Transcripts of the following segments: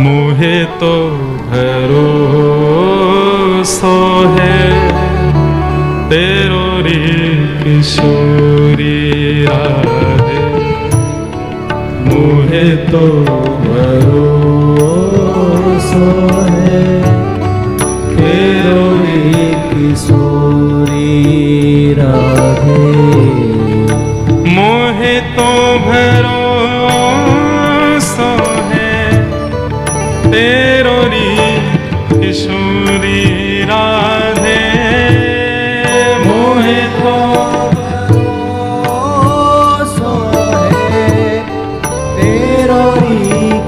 मोहे तो भरोसो है तेरो रे किशोरी राधे। मोहे तो भरोसो है तेरो रे किशोरी राधे। मोहे तो भरोसो है तेरो री किशोरी राधे। मोहे तो भरोसो है तेरो री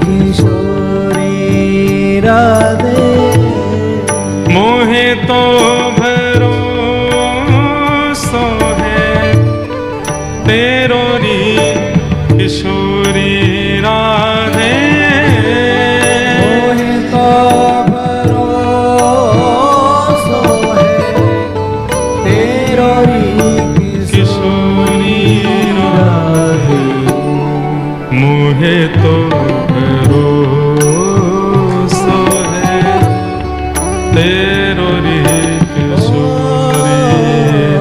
किशोरी राधे। मोहे तो भरोसो है तेरो री किशोरी राधे। मोहे तो भरोसो है तेरो री किशोरी राधे। मोहे तो भरोसो है तेरो री किशोरी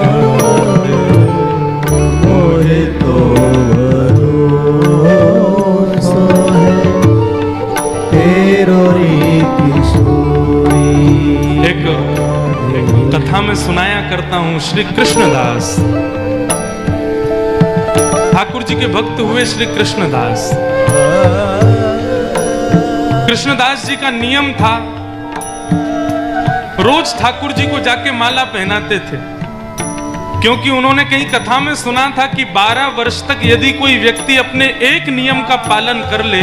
राधे। मोहे तो भरोसो है तेरो री किशोरी। एक कथा में सुनाया करता हूं, श्री कृष्णदास ठाकुर जी के भक्त हुए। श्री कृष्णदास, कृष्णदास जी का नियम था, रोज ठाकुर जी को जाके माला पहनाते थे, क्योंकि उन्होंने कहीं कथा में सुना था कि 12 वर्ष तक यदि कोई व्यक्ति अपने एक नियम का पालन कर ले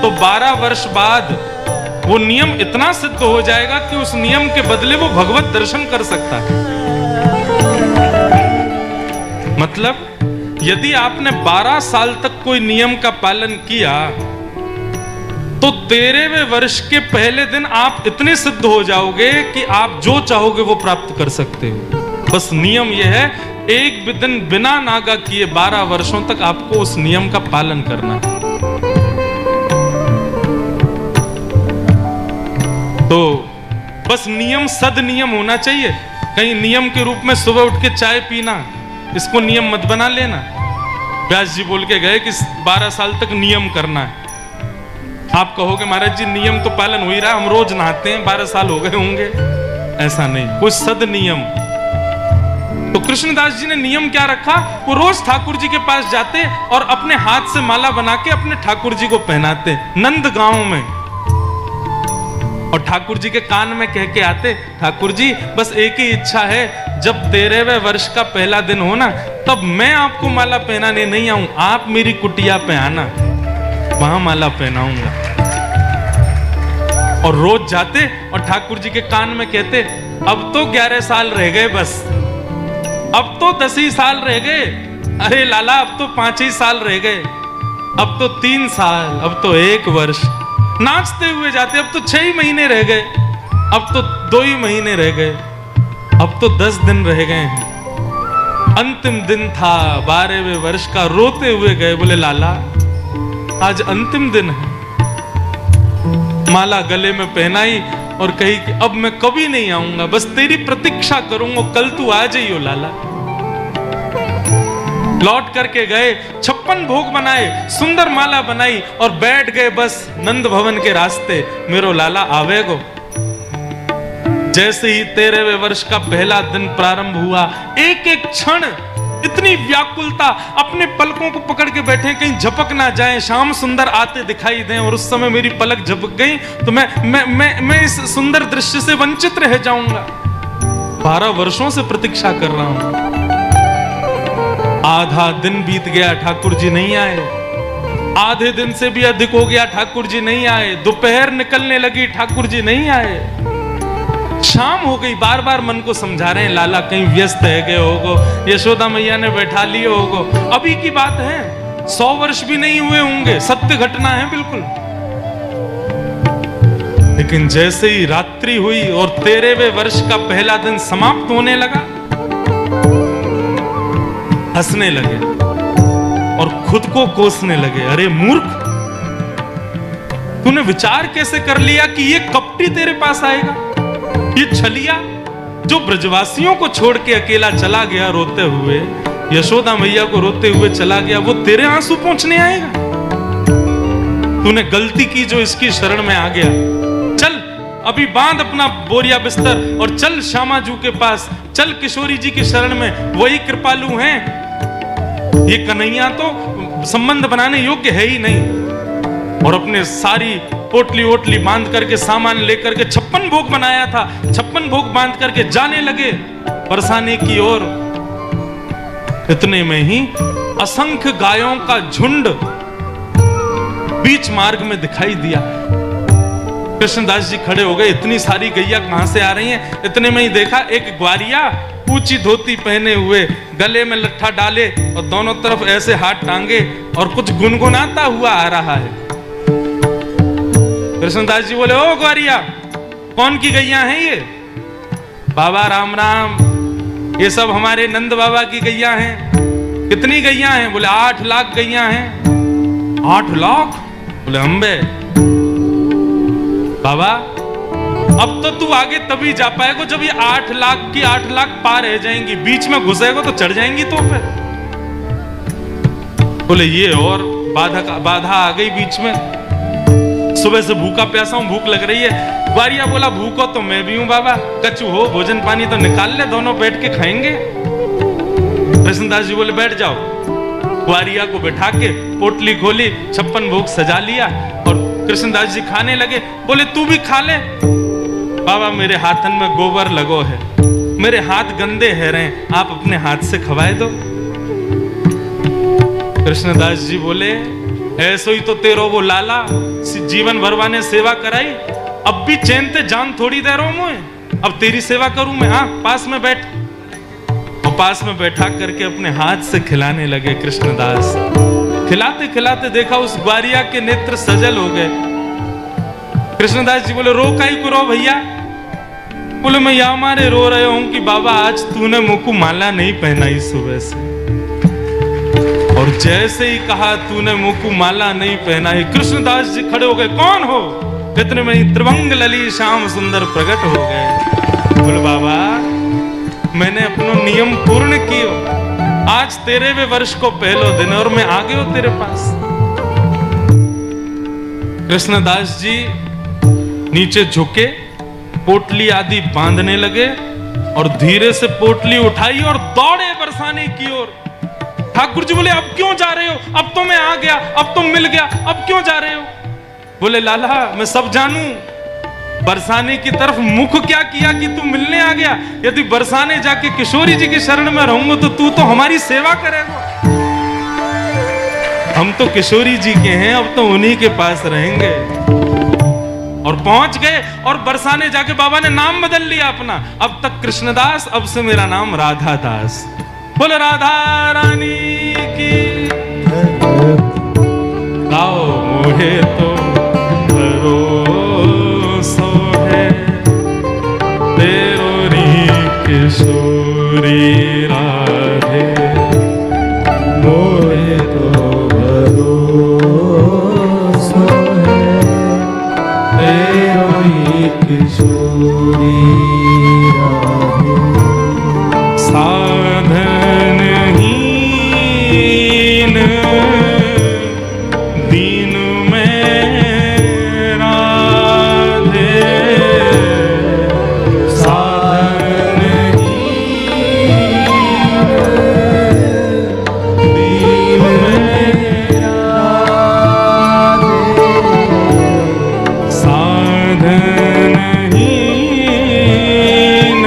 तो 12 वर्ष बाद वो नियम इतना सिद्ध हो जाएगा कि उस नियम के बदले वो भगवत दर्शन कर सकता है। मतलब यदि आपने 12 साल तक कोई नियम का पालन किया तो 13वें वर्ष के पहले दिन आप इतने सिद्ध हो जाओगे कि आप जो चाहोगे वो प्राप्त कर सकते हो। बस नियम यह है, एक भी दिन बिना नागा किए 12 वर्षों तक आपको उस नियम का पालन करना है। तो बस नियम सद नियम होना चाहिए। कहीं नियम के रूप में सुबह उठ के चाय पीना, इसको नियम मत बना लेना। व्यास जी बोल के गए कि 12 साल तक नियम करना है। आप कहोगे महाराज जी नियम तो पालन हो ही रहा है, हम रोज नहाते हैं, 12 साल हो गए होंगे। ऐसा नहीं, कुछ सद नियम। तो कृष्णदास जी ने नियम क्या रखा, वो रोज ठाकुर जी के पास जाते और अपने हाथ से माला बना के अपने ठाकुर जी को पहनाते नंद गांव में, और ठाकुर जी के कान में कह के आते, ठाकुर जी बस एक ही इच्छा है, जब 13वें वर्ष का पहला दिन हो ना तब मैं आपको माला पहनाने नहीं आऊं, आप मेरी कुटिया पे आना, वहां माला पहनाऊंगा। और रोज जाते और ठाकुर जी के कान में कहते, अब तो 11 साल रह गए, बस अब तो 10 ही साल रह गए, अरे लाला अब तो 5 ही साल रह गए, अब तो 3 साल, अब तो 1 वर्ष। नाचते हुए जाते, अब तो 6 ही महीने रह गए, अब तो 2 ही महीने रह गए, अब तो 10 दिन रह गए हैं। अंतिम दिन था 12वें वर्ष का, रोते हुए गए, बोले लाला आज अंतिम दिन है। माला गले में पहनाई और कही कि अब मैं कभी नहीं आऊंगा, बस तेरी प्रतीक्षा करूंगा, कल तू आ जाइयो लाला। लौट करके गए, 56 भोग बनाए, सुंदर माला बनाई और बैठ गए बस नंद भवन के रास्ते, मेरो लाला आवेगो। जैसे ही 13वें वर्ष का पहला दिन प्रारंभ हुआ, एक एक क्षण इतनी व्याकुलता, अपने पलकों को पकड़ के बैठे कहीं झपक ना जाए, श्याम सुंदर आते दिखाई दें, और उस समय मेरी पलक झपक गई तो मैं इस सुंदर दृश्य से वंचित रह जाऊंगा। 12 वर्षों से प्रतीक्षा कर रहा हूं। आधा दिन बीत गया, ठाकुर जी नहीं आए। आधे दिन से भी अधिक हो गया, ठाकुर जी नहीं आए। दोपहर निकलने लगी, ठाकुर जी नहीं आए। शाम हो गई, बार बार मन को समझा रहे हैं, लाला कहीं व्यस्त है गए होगो, यशोदा मैया ने बैठा लिए होगो। अभी की बात है, 100 वर्ष भी नहीं हुए होंगे, सत्य घटना है बिल्कुल। लेकिन जैसे ही रात्रि हुई और 13वें वर्ष का पहला दिन समाप्त होने लगा, हंसने लगे और खुद को कोसने लगे। अरे मूर्ख, तूने विचार कैसे कर लिया कि ये कपटी तेरे पास आएगा? ये छलिया जो ब्रजवासियों को छोड़ के अकेला चला गया रोते हुए, यशोदा मैया को रोते हुए चला गया, वो तेरे आंसू पोंछने आएगा? तूने गलती की जो इसकी शरण में आ गया। चल अभी बांध अपना बोरिया बिस्तर और चल श्यामा जू के पास, चल किशोरी जी की शरण में, वही कृपालु हैं। ये कन्हैया तो संबंध बनाने योग्य है ही नहीं। और अपने सारी पोटली ओटली बांध करके सामान लेकर के 56 भोग बनाया था, 56 भोग बांध करके जाने लगे बरसाने की ओर। इतने में ही असंख्य गायों का झुंड बीच मार्ग में दिखाई दिया। कृष्णदास जी खड़े हो गए, इतनी सारी गैया कहां से आ रही हैं? इतने में ही देखा एक ग्वारिया ऊंची धोती पहने हुए, गले में लट्ठा डाले और दोनों तरफ ऐसे हाथ टांगे और कुछ गुनगुनाता हुआ आ रहा है। कृष्णदास जी बोले, ओ ग्वारिया, कौन की गैया हैं ये? बाबा राम राम, ये सब हमारे नंद बाबा की गैया हैं। कितनी गैया हैं? बोले 8 लाख गैया हैं। 8 लाख? बोले अम्बे बाबा, अब तो तू आगे तभी जा पाएगा जब ये 8 लाख की 8 लाख पार रह जाएंगी, बीच में घुसेगा तो चढ़ जाएंगी तो पे। बोले ये और बाधा आ गई बीच में। सुबह से भूखा प्यासा हूं, भूख लग रही है। ग्वारिया बोला, भूखो तो मैं भी हूं बाबा, कच्चू हो, भोजन पानी तो निकाल ले, दोनों बैठ के खाएंगे। कृष्णदास जी बोले, बैठ जाओ। ग्वारिया को बैठा के पोटली खोली, 56 भोग सजा लिया और कृष्णदास जी खाने लगे। बोले, तू भी खा ले। बाबा, मेरे हाथन में गोबर लगो है, मेरे हाथ गंदे है रहे, आप अपने हाथ से खवाए दो। कृष्णदास जी बोले, ऐसो ही तो तेरो वो लाला जीवन भरवाने सेवा कराई, अब भी चैन ते जान थोड़ी दे रहा हूं मैं, अब तेरी सेवा करूं मैं? हाँ, पास में बैठ। और पास में बैठा करके अपने हाथ से खिलाने लगे कृष्णदास। खिलाते खिलाते देखा उस ग्वारिया के नेत्र सजल हो गए। कृष्णदास जी बोले, रो काई को रो भैया? बोले, मैं या मारे रो रहे हूं कि बाबा आज तूने मुंह को माला नहीं पहनाई सुबह से, और जैसे ही कहा तूने मुंह को माला नहीं पहनाई, कृष्णदास जी खड़े हो गए, कौन हो? इतने में ही त्रिभंग लली श्याम सुंदर प्रकट हो गए। बोले, बाबा मैंने अपना नियम पूर्ण कियो, आज तेरे वे वर्ष को पहलो दिन और मैं आ गयो तेरे पास। कृष्णदास जी नीचे झुके, पोटली आदि बांधने लगे और धीरे से पोटली उठाई और दौड़े बरसाने की ओर। ठाकुर जी बोले, अब क्यों जा रहे हो? अब तो मैं आ गया, अब तो मिल गया, अब क्यों जा रहे हो? बोले, लाला मैं सब जानू, बरसाने की तरफ मुख क्या किया कि तू मिलने आ गया? यदि बरसाने जाके किशोरी जी की शरण में रहूंगा तो तू तो हमारी सेवा करेगा। हम तो किशोरी जी के हैं, अब तो उन्हीं के पास रहेंगे। और पहुंच गए और बरसाने जाके बाबा ने नाम बदल लिया अपना, अब तक कृष्णदास, अब से मेरा नाम राधा दास। बोले राधा रानी की, आओ मोहे तो भरोसो है, तेरो री किशोरी राधे, मोहे तो भरोसो है, तेरो री किशोरी राधे। साधन हीन दीन में राधे, साधन हीन दीन में राधे, साधन हीन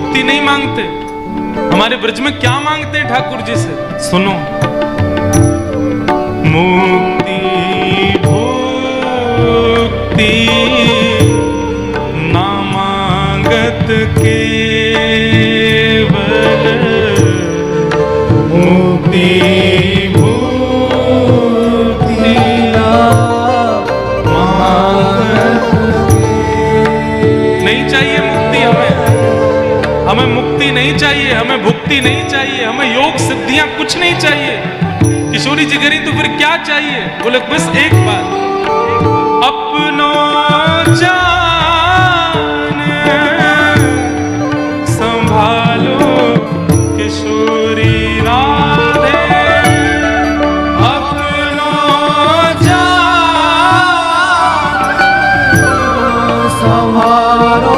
मुक्ति नहीं मांगते। हमारे ब्रज में क्या मांगते हैं ठाकुर जी से, सुनो। मुक्ति भुक्ति ना मांगत केवल, मुक्ति भुक्ति ना मांगत नहीं चाहिए मुक्ति हमें मुक्ति नहीं चाहिए, हमें भुक्ति नहीं चाहिए, हमें योग सिद्धियां कुछ नहीं चाहिए। किशोरी जी करी तो फिर क्या चाहिए? बोले बस एक बात, अपनो जान संभालो किशोरी राधे, अपनो जान संभालो।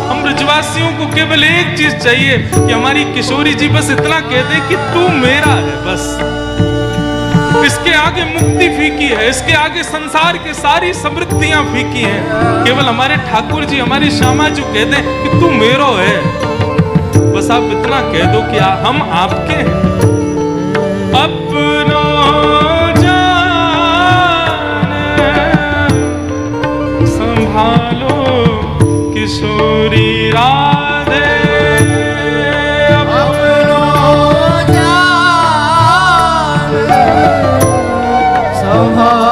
हम ब्रजवासियों को केवल एक चीज चाहिए कि हमारी किशोरी जी बस इतना कह दे कि तू मेरा है, बस। इसके आगे मुक्ति फीकी है, इसके आगे संसार के सारी समृद्धियां फीकी हैं। केवल हमारे ठाकुर जी, हमारी श्यामा जी कह दे कि तू मेरो है, बस आप इतना कह दो कि हम आपके हैं। अपनो संभालो किशोरी राधे, अपनो जान संभालो